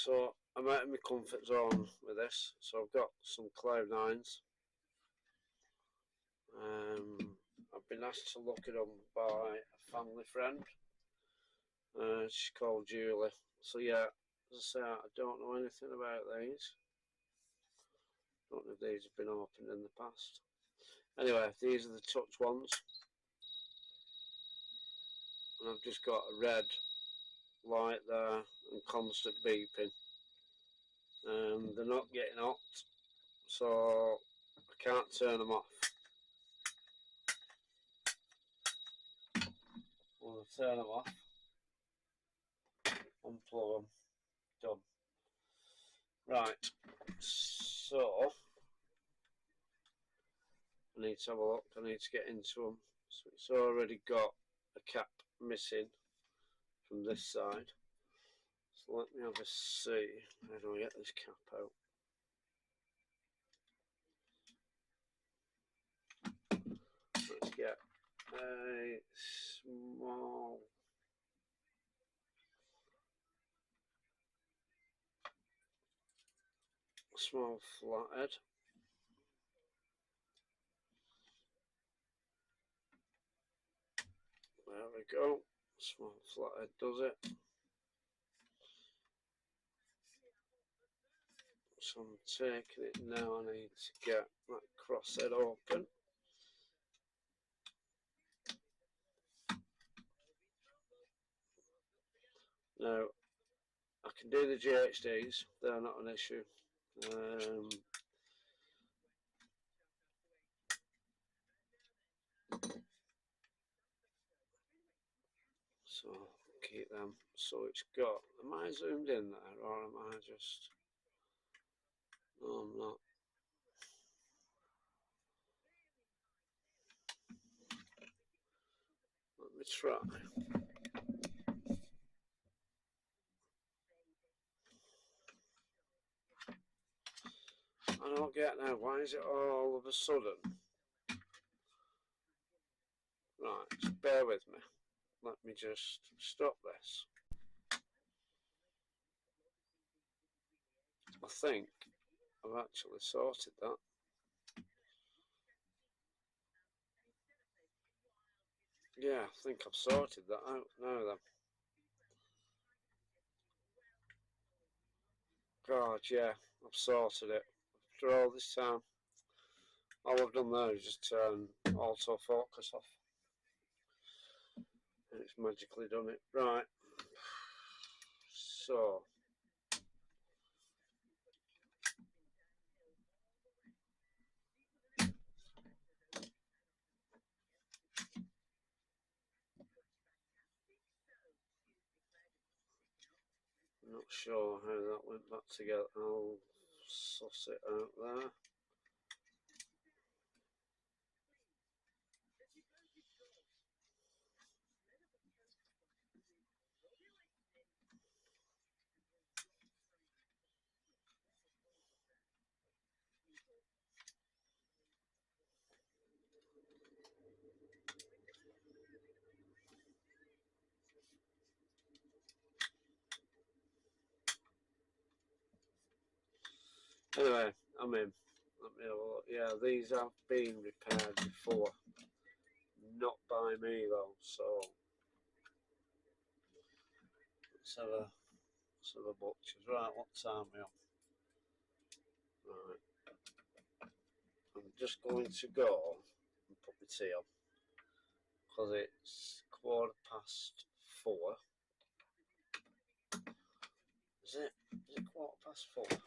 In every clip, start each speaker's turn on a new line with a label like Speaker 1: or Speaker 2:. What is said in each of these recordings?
Speaker 1: So I'm out of my comfort zone with this. So I've got some Cloud 9s. I've been asked to look at them by a family friend. She's called Julie. So yeah, as I say, I don't know anything about these. Don't know if these have been opened in the past. Anyway, these are the touch ones. And I've just got a red light there and constant beeping. They're not getting hot, so I can't turn them off. Well, I'll turn them off, unplug them, done. Right, so I need to have a look. I need to get into them. So it's already got a cap missing from this side. So let me have a see. How do I get this cap out? Let's get a small flathead. There we go. Small flathead does it. So I'm taking it now. I need to get that crosshead open. Now I can do the GHDs, they're not an issue. So keep them. So it's got, am I zoomed in there or am I just, no I'm not. Let me try. I don't get now, why is it all of a sudden? Right, just bear with me. Let me just stop this. I think I've actually sorted that. Yeah, I think I've sorted that out now then. God, yeah, I've sorted it. After all this time, all I've done there is just turn autofocus off. And it's magically done it. Right. So. I'm not sure how that went back together. I'll suss it out there. Anyway, I'm in. Let me have a look. Yeah, these have been repaired before. Not by me though, so let's have a butcher's. Right, what time are we on? Right. I'm just going to go and put my tea on. Because it's 4:15. Is it 4:15?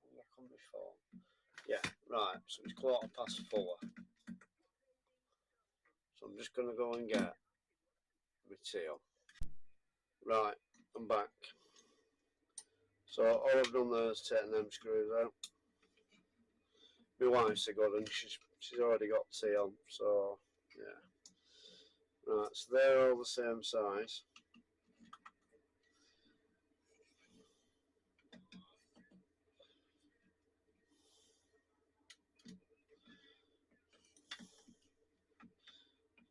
Speaker 1: I'm back on my phone. Yeah, right, so it's 4:15. So I'm just going to go and get my tea on. Right, I'm back. So all I've done there is taking them screws out. My wife's a good one, she's already got tea on, so yeah. Right, so they're all the same size.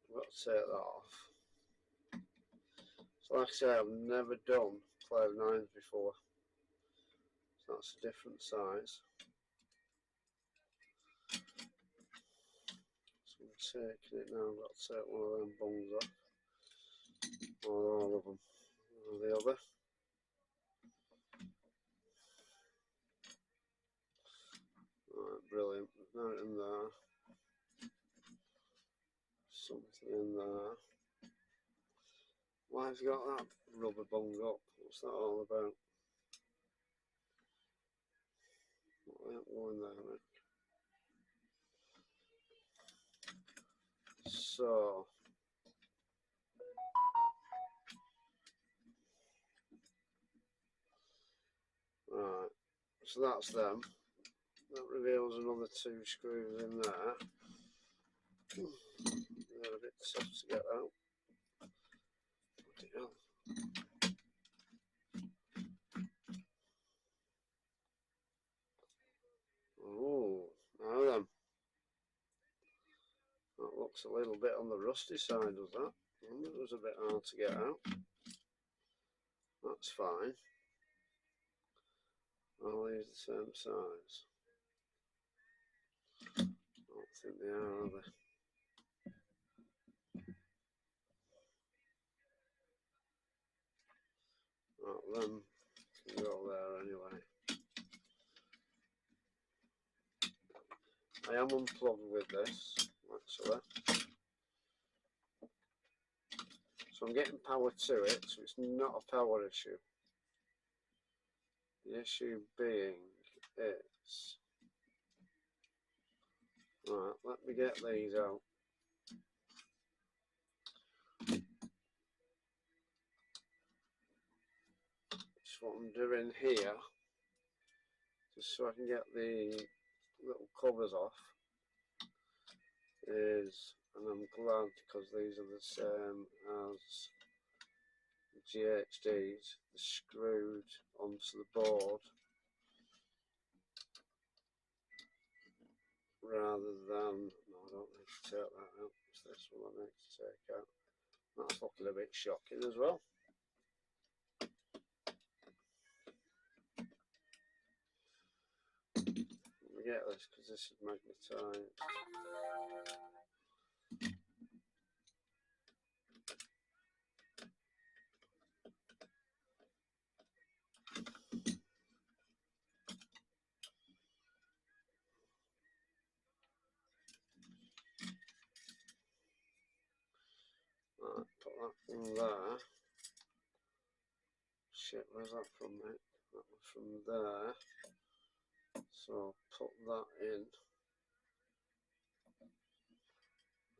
Speaker 1: I've got to take that off. So like I say, I've never done Cloud 9s before. That's a different size. So I'm taking it now. I've got to take one of them bungs off, or all of them, or the other. Right, brilliant. There's nothing in there. Something in there. Why have you got that rubber bung up? What's that all about? What ain't going there, mate? So, right, so that's them. That reveals another 2 screws in there. They're a bit tough to get out. Bloody hell. Oh, now then. That looks a little bit on the rusty side, does that? I wonder if it was a bit hard to get out. That's fine. Are these the same size? I don't think they are they? Right, them can go there anyway. I am unplugged with this, actually. So I'm getting power to it, so it's not a power issue. The issue being is... Right, let me get these out. Just what I'm doing here, just so I can get the little covers off, is, and I'm glad because these are the same as the GHDs, they're screwed onto the board rather than, no, I don't need to take that out, it's this one I need to take out. That's looking a bit shocking as well. Let me get this because this is magnetised. Right, put that in there. Shit, where's that from, mate? That was from there. So put that in. I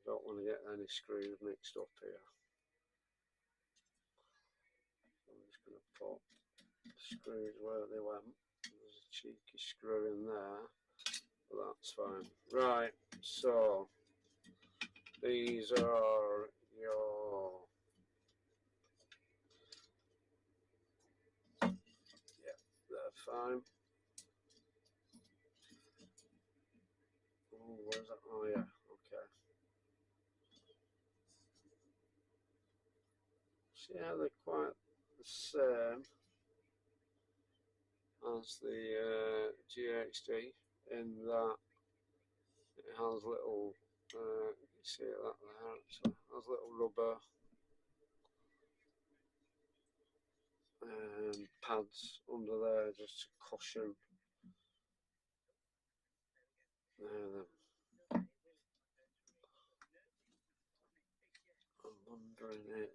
Speaker 1: don't want to get any screws mixed up here. So I'm just going to put the screws where they went. There's a cheeky screw in there, but that's fine. Right, so these are your, yeah, they're fine. Oh, where's that? Oh yeah, okay. So yeah, they're quite the same as the GHD in that it has little, you see that there, so it has little rubber pads under there just to cushion. Then. I'm wondering if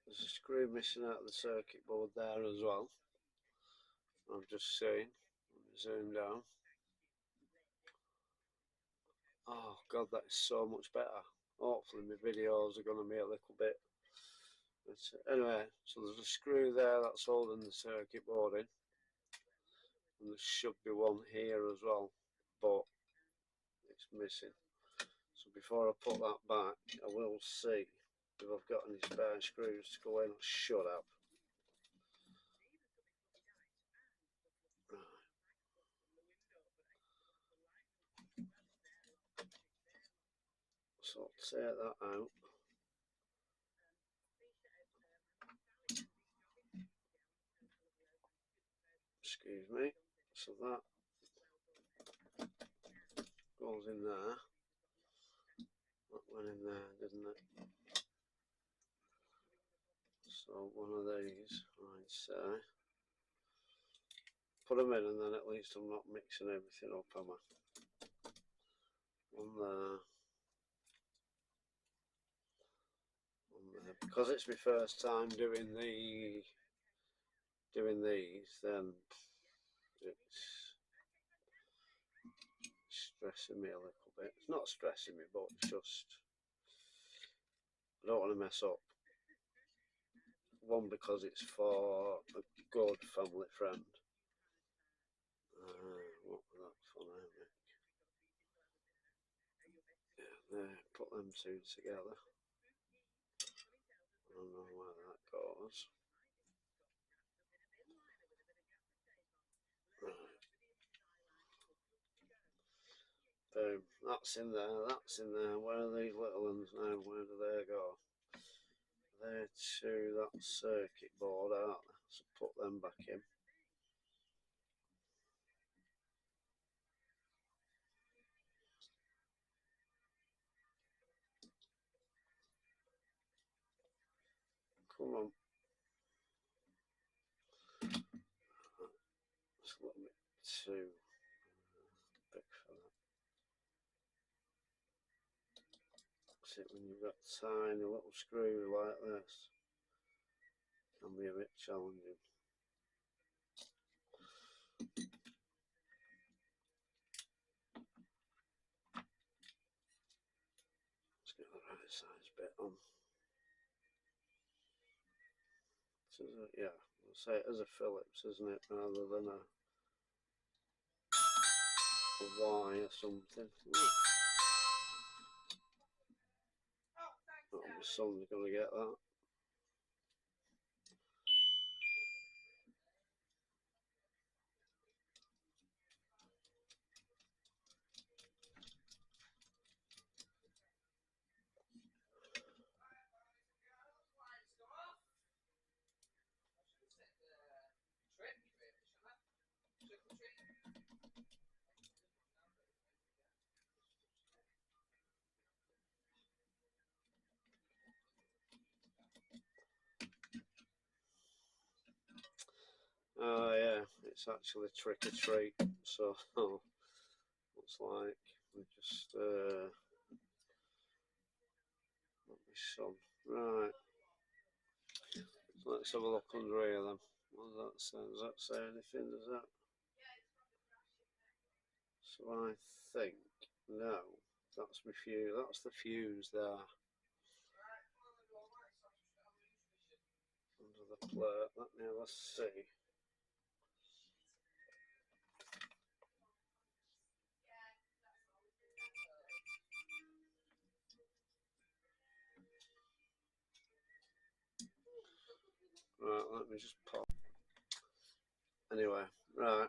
Speaker 1: there's a screw missing out of the circuit board there as well. I've just seen. Let me zoom down. Oh god, that is so much better. Hopefully my videos are going to be a little bit. But anyway, so there's a screw there that's holding the circuit board in. And there should be one here as well, but it's missing. So before I put that back, I will see if I've got any spare screws to go in. I should have. Right. So I'll take that out. excuse me. So that goes in there. That went in there, didn't it? So one of these, I'd say. Put them in, and then at least I'm not mixing everything up, am I? One there. One there. Because it's my first time doing these, then it's stressing me a little bit. It's not stressing me, but it's just I don't want to mess up. One, because it's for a good family friend. What was that for now, Mick? Yeah, there, put them two together. I don't know where that goes. Right. Boom. That's in there, that's in there. Where are these little ones now? Where do they go? They're to that circuit board, aren't they? So put them back in. Come on. It's a little bit too big for that. That's it, when you've got tiny little screws like this, it can be a bit challenging. Let's get the right size bit on. Yeah, I'll say it as a Phillips, isn't it, rather than a Y or something. Oh, my son's going to get that. Oh yeah, it's actually trick or treat. So looks like we just let me son. Right. So let's have a look under here then. What does that say? Does that say anything? Does that? So I think no. That's my fuse. That's the fuse there. Under the plate. Let me have a see. Right, let me just pop. Anyway, right.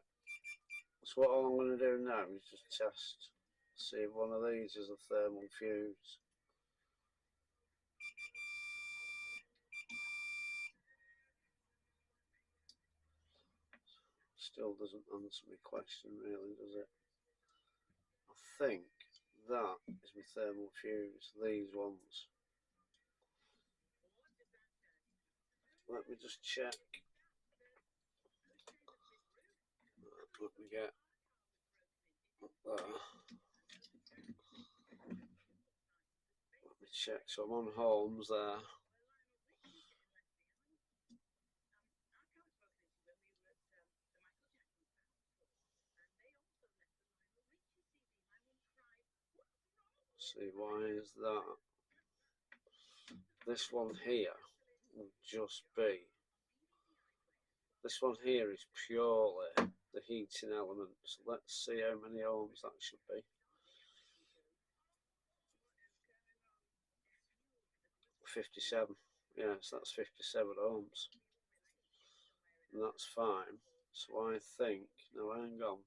Speaker 1: So what I'm going to do now is just test, see if one of these is a thermal fuse. Still doesn't answer my question really, does it? I think that is my thermal fuse, these ones. Let me just check. Let me get up there. Let me check. So I'm on Holmes there. See, why is that? This one here will just be. This one here is purely the heating element. So let's see how many ohms that should be. 57. Yes, that's 57 ohms. And that's fine. So I think, now hang on,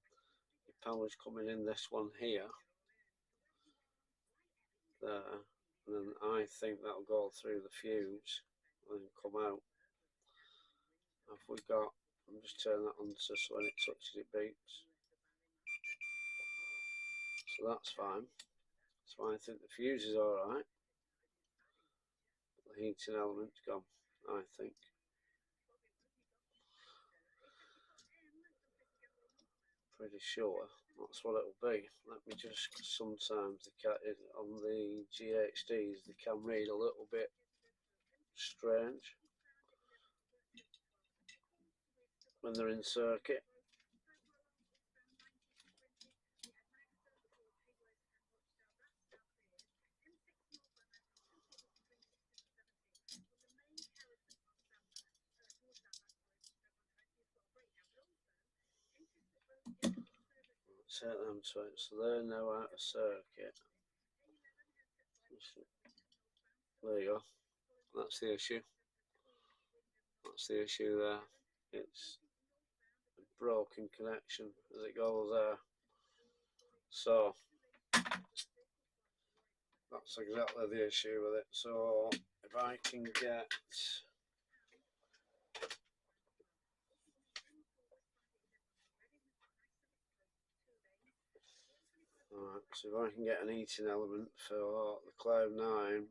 Speaker 1: the power's coming in this one here, there, and then I think that'll go through the fuse and come out. Have we got I'm just turning that on so when it touches it beeps. So that's fine. That's why I think the fuse is alright. The heating element's gone, I think. Pretty sure that's what it'll be. Let me just, sometimes on the GHDs they can read a little bit strange when they're in circuit. Set them to it, so they're now out of circuit. There you go. That's the issue. That's the issue there. It's a broken connection as it goes there. So that's exactly the issue with it. So if I can get alright, so if I can get an heating element for the Cloud 9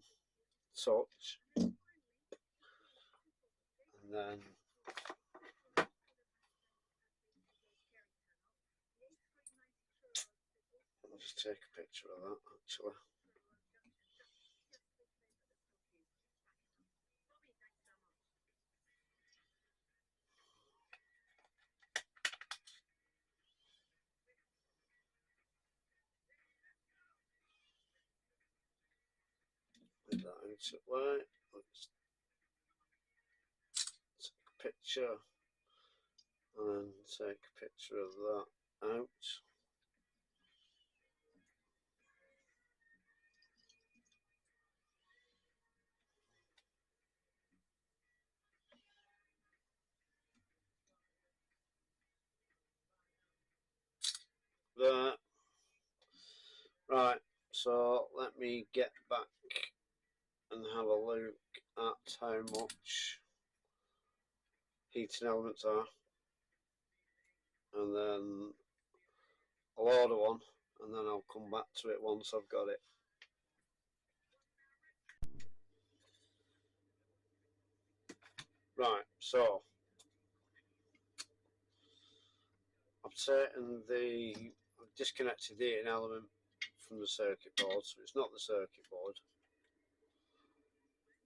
Speaker 1: Touch, and then I'll just take a picture of that actually. Get that out of the way. Let's take a picture and then take a picture of that out. There. Right, so let me get back and have a look at how much heating elements are, and then I'll order one, and then I'll come back to it once I've got it. Right, so I've disconnected the heating element from the circuit board, so it's not the circuit board.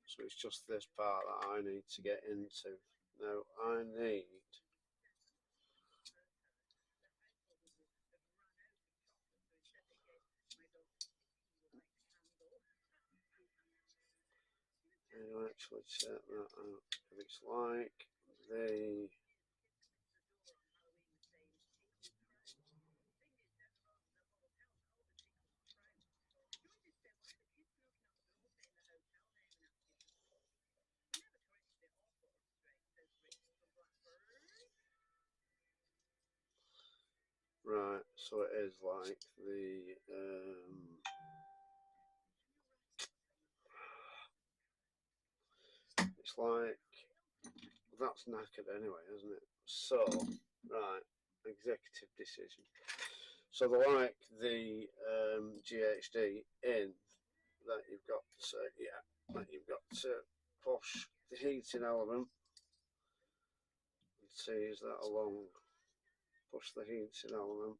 Speaker 1: So it's just this part that I need to get into. Now I need to actually set that out. If it's like the right, so it is like the it's like, that's knackered anyway, isn't it? So right, executive decision. So they like the GHD in that you've got to, that you've got to push the heating element and tease that along. Push the heating element.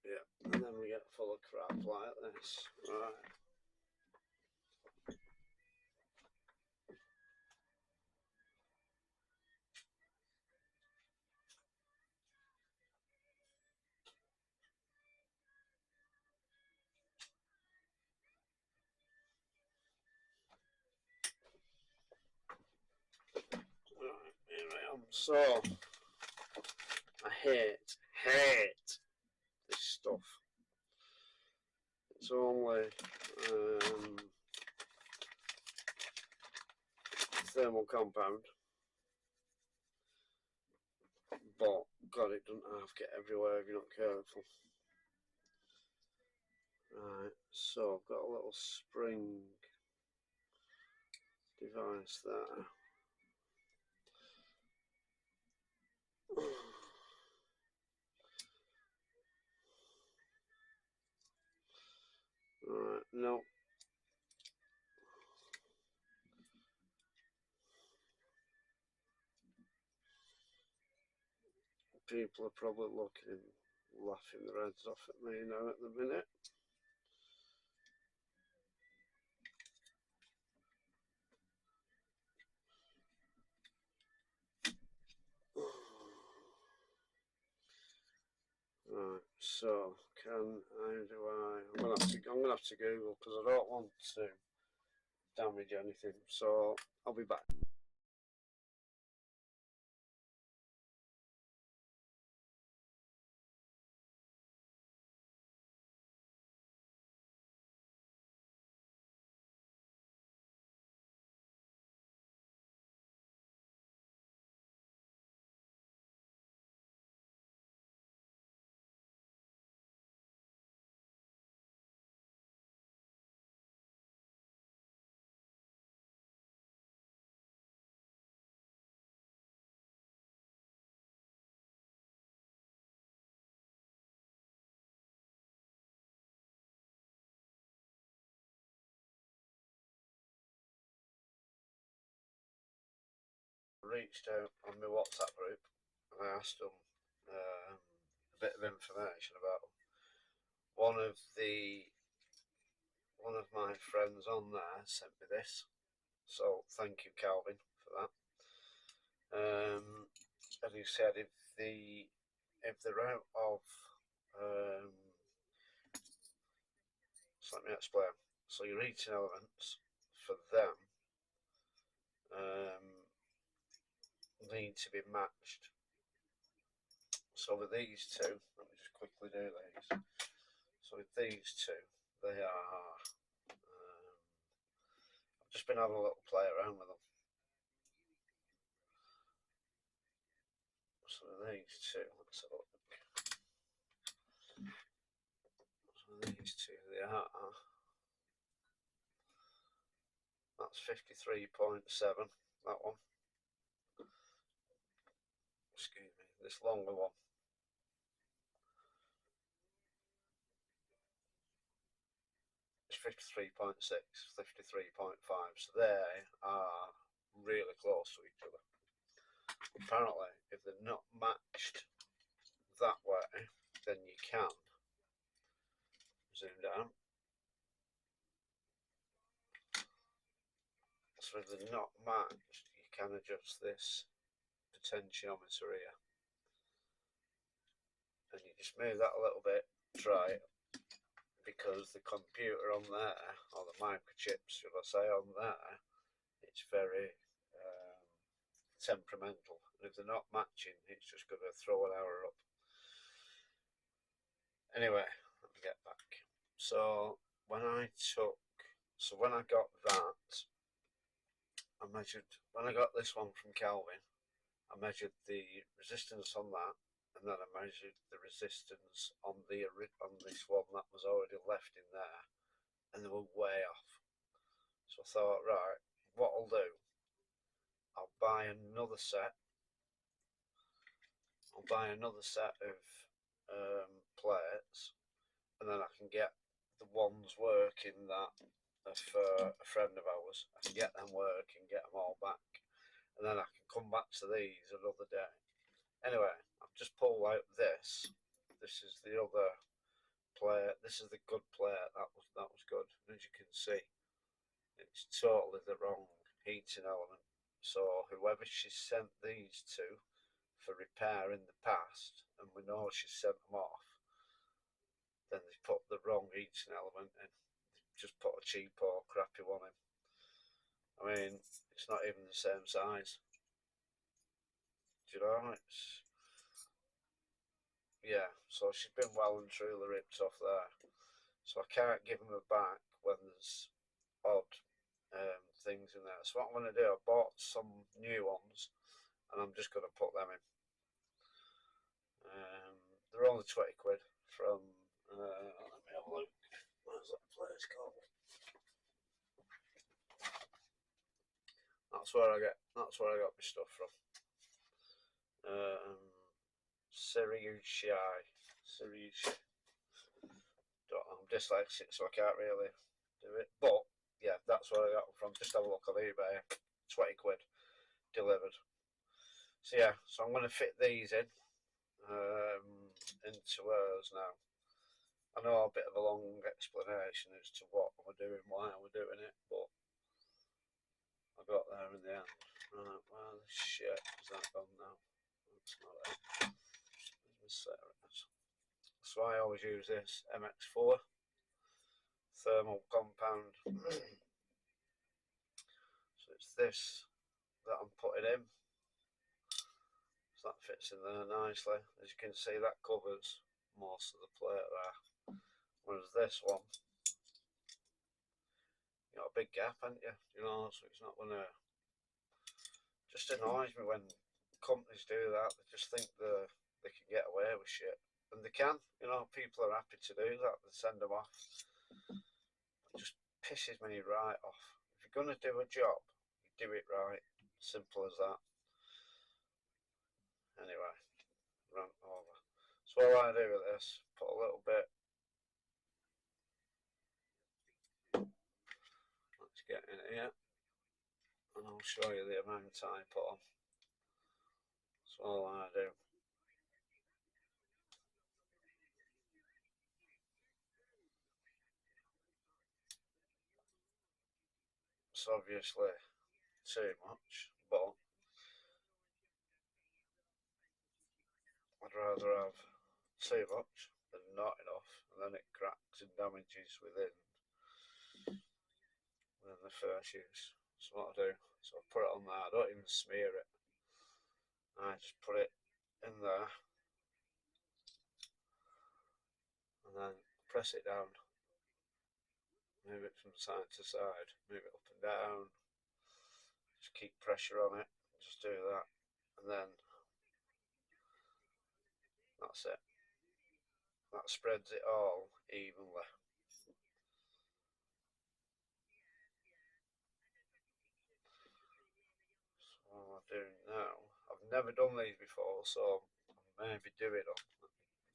Speaker 1: Yeah, and then we get full of crap like this. Right. Right, here I am. So I hate this stuff. It's only thermal compound, but God, it doesn't have to get everywhere if you're not careful. Right, so I've got a little spring device there. Right, no. People are probably looking, laughing their heads off at me now at the minute. Right, so I'm gonna have to Google because I don't want to damage anything. So I'll be back. Reached out on my WhatsApp group and I asked them a bit of information about them. One of the one of my friends on there sent me this, so thank you, Calvin, for that. And he said if they're out of so let me explain. So your eating elements for them need to be matched. So with these two, let me just quickly do these. So with these two, they are. I've just been having a little play around with them. So with these two, let's have a look. So these two, they are. That's 53.7. That one. Excuse me. This longer one. It's 53.6, 53.5. So they are really close to each other. Apparently, if they're not matched that way, then you can zoom down. So if they're not matched, you can adjust this potentiometer here, and you just move that a little bit, try it, because the computer on there, or the microchips, should I say, on there, it's very temperamental. And if they're not matching, it's just going to throw an hour up. Anyway, let me get back. So when I got that, I measured, when I got this one from Calvin, I measured the resistance on that, and then I measured the resistance on this one that was already left in there, and they were way off. So I thought, right, what I'll do, I'll buy another set. I'll buy another set of plates, and then I can get the ones working that for a friend of ours. I can get them working, get them all back, and then I can come back to these another day. Anyway, I've just pulled out this. This is the other plate. This is the good plate. That was good. And as you can see, it's totally the wrong heating element. So whoever she sent these to for repair in the past, and we know she sent them off, then they put the wrong heating element in. They just put a cheap or crappy one in. I mean, it's not even the same size. Do you know? Yeah, so she's been well and truly ripped off there. So I can't give them a back when there's odd things in there. So what I'm going to do, I bought some new ones, and I'm just going to put them in. They're only 20 quid from. Let me have a look. Where's that place called? That's where I got my stuff from. Siriushi. I'm dyslexic, so I can't really do it. But yeah, that's where I got them from. Just have a look on eBay. 20 quid delivered. So yeah, so I'm going to fit these in into hers now. I know a bit of a long explanation as to what we're doing, why we're doing it, but I got there in the end. Right, well, the shit is that gone now? That's not it. So I always use this MX4 thermal compound. So it's this that I'm putting in. So that fits in there nicely. As you can see, that covers most of the plate there. Whereas this one, you got a big gap, haven't you? You know, so it's not gonna. Just annoys me when companies do that. They just think they can get away with shit, and they can. You know, people are happy to do that. They send them off. It just pisses me right off. If you're gonna do a job, you do it right. Simple as that. Anyway, rant over. So what I do with this, put a little bit. Let's get in here, and I'll show you the amount I put on. That's all I do. It's obviously too much, but I'd rather have too much than not enough, and then it cracks and damages within the first use. So what I do, so I put it on there. I don't even smear it. I just put it in there, and then press it down, move it from side to side, move it up and down. Just keep pressure on it. Just do that, and then that's it. That spreads it all evenly. So what I'm doing now, I've never done these before, so I may be doing them.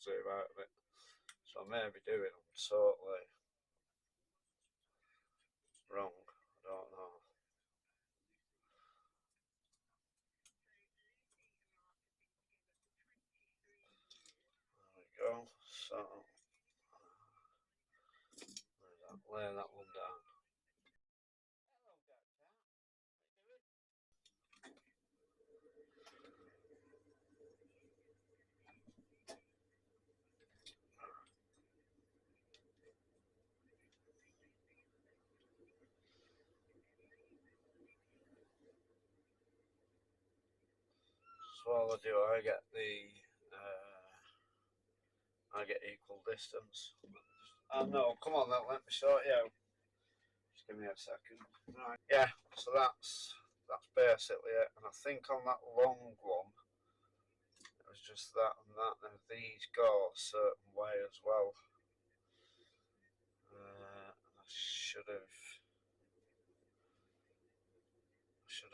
Speaker 1: Zoom out of it. So I may be doing them totally wrong. I don't know. There we go. So lay that one down. So all I do, I get equal distance. Oh no, come on, let me sort you out. Just give me a second. Right. Yeah, so that's basically it. And I think on that long one, it was just that and that. Now these go a certain way as well. I should have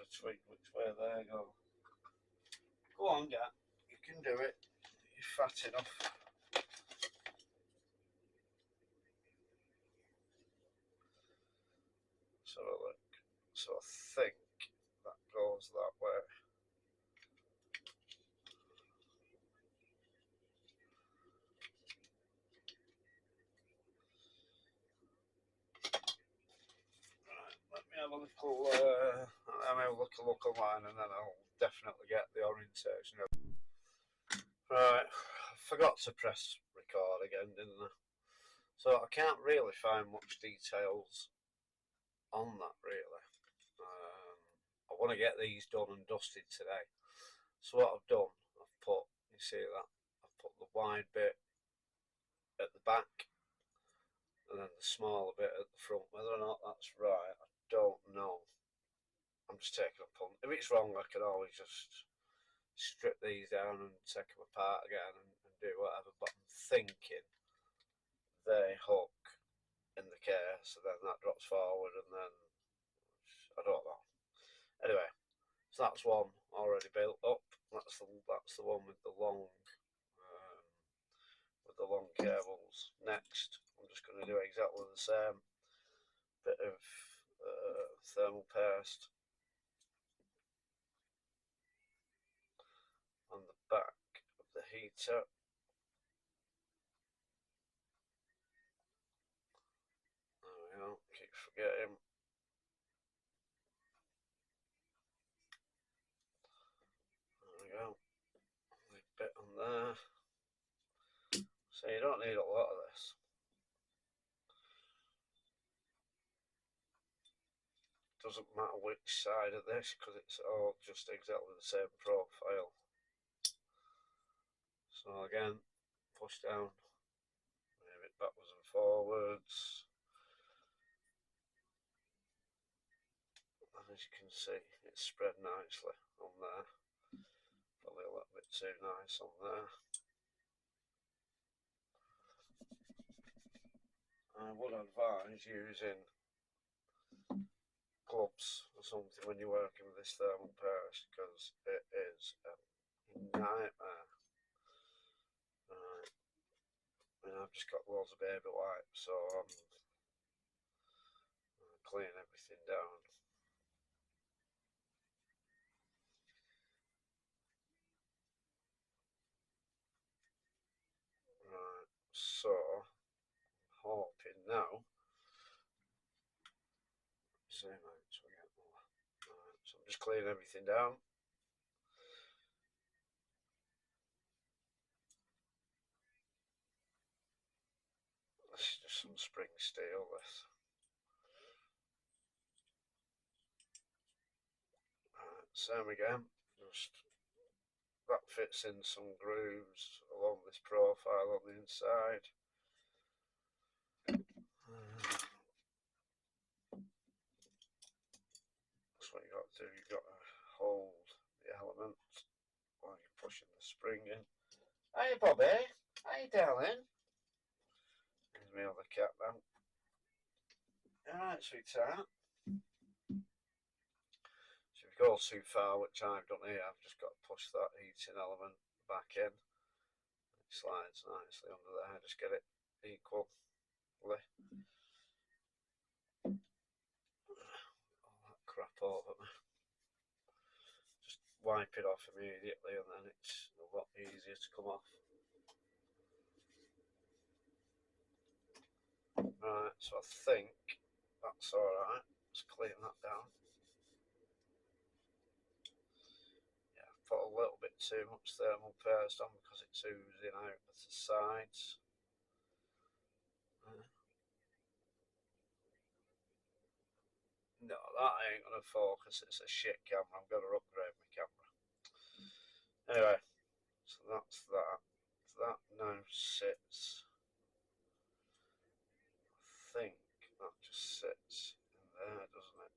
Speaker 1: tweaked which way they go. Go on, Gat. You can do it. You're fat enough. So look. So I think that goes that way. Right. Let me have a look online, and then I'll definitely get the orientation. Right. I forgot to press record again, didn't I? So I can't really find much details on that really. I want to get these done and dusted today. So what I've done, I've put, you see that, I've put the wide bit at the back and then the smaller bit at the front. Whether or not that's right, I don't know. I'm just taking a punt. If it's wrong, I can always just strip these down and take them apart again and do whatever. But I'm thinking they hook in the case, and then that drops forward, and then I don't know. Anyway, so that's one already built up. That's the one with the long the long cables. Next, I'm just going to do exactly the same bit of thermal paste on the back of the heater. There we go, keep forgetting. There we go, a bit on there. So you don't need a lot of this. Doesn't matter which side of this because it's all just exactly the same profile. So again, push down, move it backwards and forwards. And as you can see, it's spread nicely on there. Probably a little bit too nice on there. I would advise using gloves or something when you're working with this thermal paste because it is a nightmare. Right. And I've just got loads of baby wipes, so I'm cleaning everything down. Right, so I'm hoping now. So we get more. Right, so I'm just cleaning everything down. This is just some spring steel, this. Right, same again, just that fits in some grooves along this profile on the inside. That's what you got to do, you've got to hold the element while you're pushing the spring in. Hey Bobby, hey darling. There's my other cat now. Alright sweetheart. So if you go too far, which I've done here, I've just got to push that heating element back in. It slides nicely under there, just get it equally. All that crap over me. Just wipe it off immediately and then it's a lot easier to come off. Right, so I think that's alright. Let's clean that down. Yeah, I've put a little bit too much thermal paste on because it's oozing out at the sides. No, that ain't gonna focus. It's a shit camera. I'm gonna upgrade my camera. Anyway, so that's that. That now sits. I think that just sits in there, doesn't it?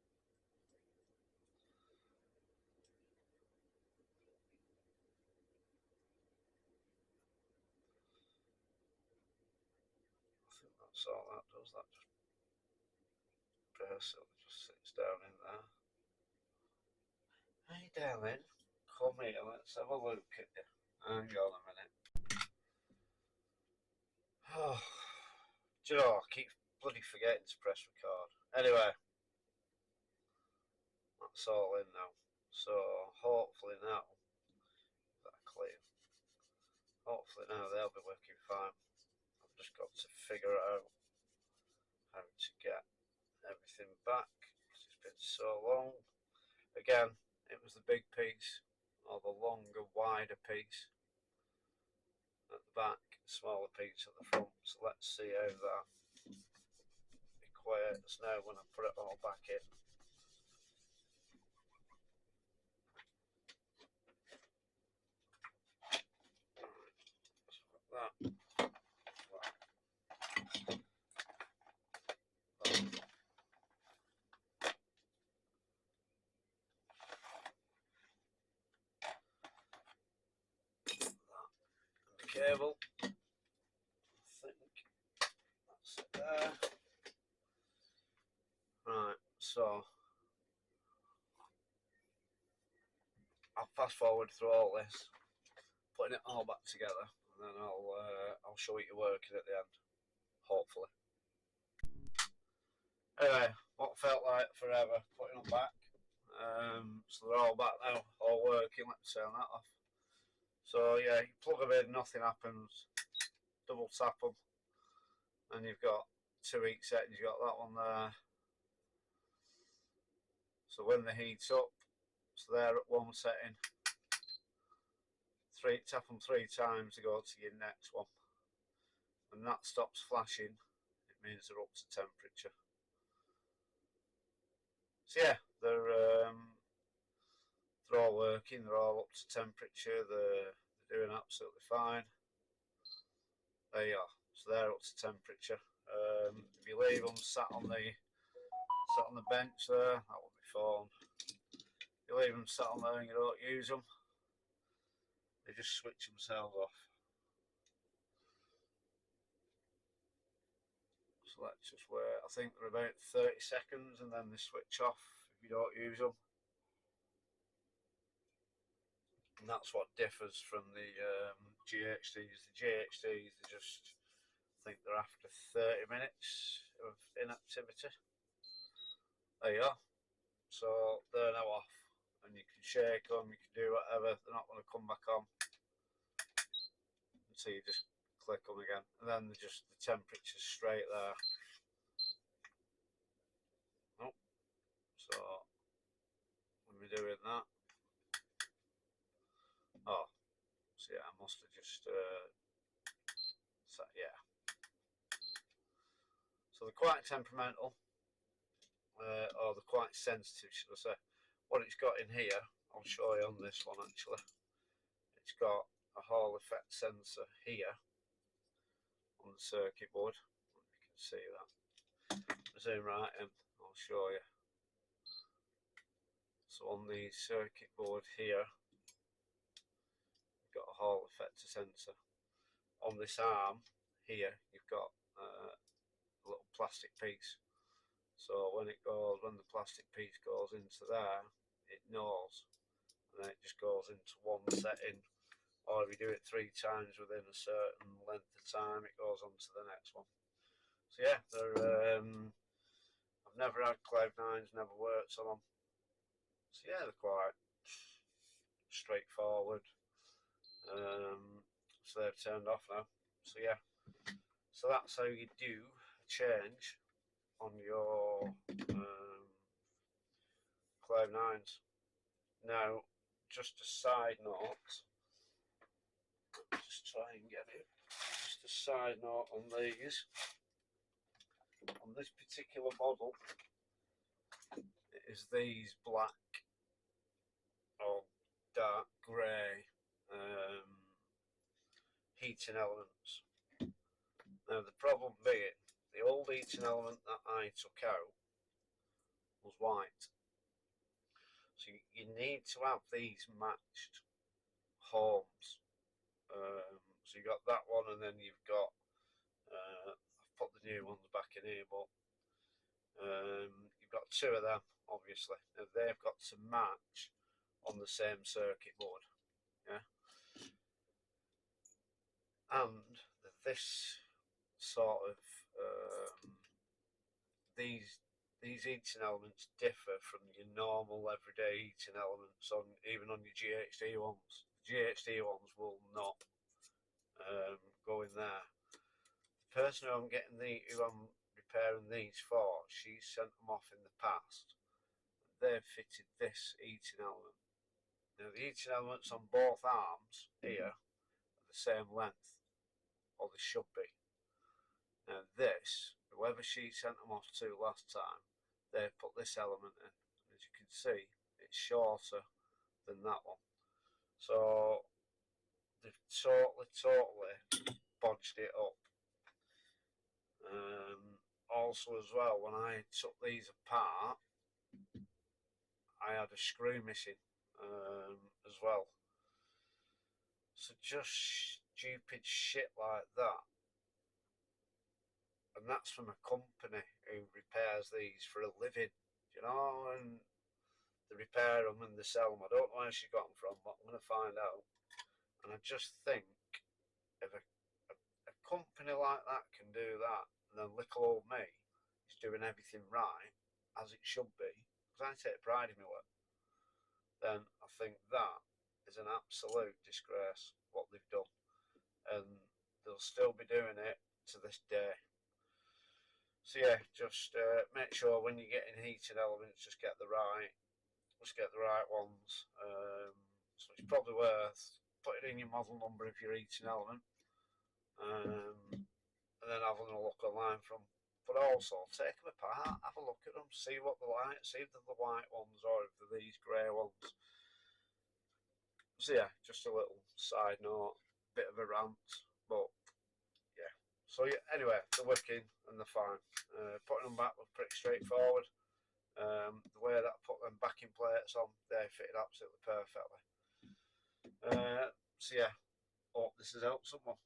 Speaker 1: I think that's all that does. That just basically just sits down in there. Hey, darling, come here. Let's have a look at you. Hang on a minute. Oh, do you know, I keep bloody forgetting to press record. Anyway, that's all in now. So hopefully now that clean. Hopefully now they'll be working fine. I've just got to figure out how to get everything back because it's been so long. Again, it was the big piece or the longer, wider piece at the back, smaller piece at the front. So let's see how that equates now when I put it all back in. That. The cable, I think that's it there. Right, so I'll fast forward through all this, putting it all back together, and and then I'll show you working at the end, hopefully. Anyway, what felt like forever, putting them back. So they're all back now, all working. Let me turn that off. So yeah, you plug them in, nothing happens. Double tap them, and you've got 2 heat settings. You've got that one there. So when the heat's up, so they're at one setting. Tap them 3 times to go to your next one. When that stops flashing, it means they're up to temperature. So yeah, they're all working. They're all up to temperature. They're doing absolutely fine. There you are. So they're up to temperature. If you leave them sat on the bench there, that will be fine. If you leave them sat on there and you don't use them, they just switch themselves off. So let's just wait. I think they're about 30 seconds and then they switch off if you don't use them. And that's what differs from the GHDs. The GHDs, they just think they're after 30 minutes of inactivity. There you are. So they're now off, and you can shake them, you can do whatever. They're not going to come back on. So you just click them again, and then the temperature's straight there. Oh, so when we're doing that, oh, so yeah, I must have just yeah. So they're quite temperamental, or they're quite sensitive, should I say. What it's got in here, I'll show you on this one actually. It's got a Hall effect sensor here on the circuit board. You can see that. Zoom right in, I'll show you. So on the circuit board here, you've got a Hall effect sensor. On this arm here, you've got a little plastic piece. So when the plastic piece goes into there, it knows, and then it just goes into one setting. Or if you do it 3 times within a certain length of time, it goes on to the next one. So yeah, I've never had Cloud9s, never worked on them. So yeah, they're quite straightforward. So they've turned off now. So yeah, so that's how you do a change on your Cloud9s. Now, just a side note, just try and get it. Just a side note on these. On this particular model, it is these black or dark grey heating elements. Now the problem being, the old heating element that I took out was white. So you need to have these matched homes. So you've got that one, and then you've got, I've put the new ones back in here, but you've got 2 of them, obviously. Now they've got to match on the same circuit board. Yeah. And this sort of these heating elements differ from your normal everyday heating elements even on your GHD ones. GHD ones will not go in there. The person who I'm repairing these for, she sent them off in the past. They've fitted this heating element. Now the heating elements on both arms here are the same length, or they should be. Now this, whoever she sent them off to last time, they've put this element in. As you can see, it's shorter than that one. So they've totally bodged it up. Also as well, when I took these apart, I had a screw missing as well. So just stupid shit like that. And that's from a company who repairs these for a living, you know, and they repair them and they sell them. I don't know where she got them from, but I'm going to find out. And I just think if a company like that can do that, and then little old me is doing everything right as it should be, because I take pride in my work, then I think that is an absolute disgrace what they've done, and they'll still be doing it to this day. So yeah, just make sure when you're getting heated elements, just get the right ones. So it's probably worth putting in your model number if you're heating element, and then having a look online from. But also take them apart, have a look at them, see what they're like, see if they're the white ones or if they're these grey ones. So yeah, just a little side note, bit of a rant, but yeah. So yeah, anyway, they're working and they're fine. Putting them back was pretty straightforward. The way that I put them backing plates on, they fitted absolutely perfectly. So yeah, hope this has helped someone.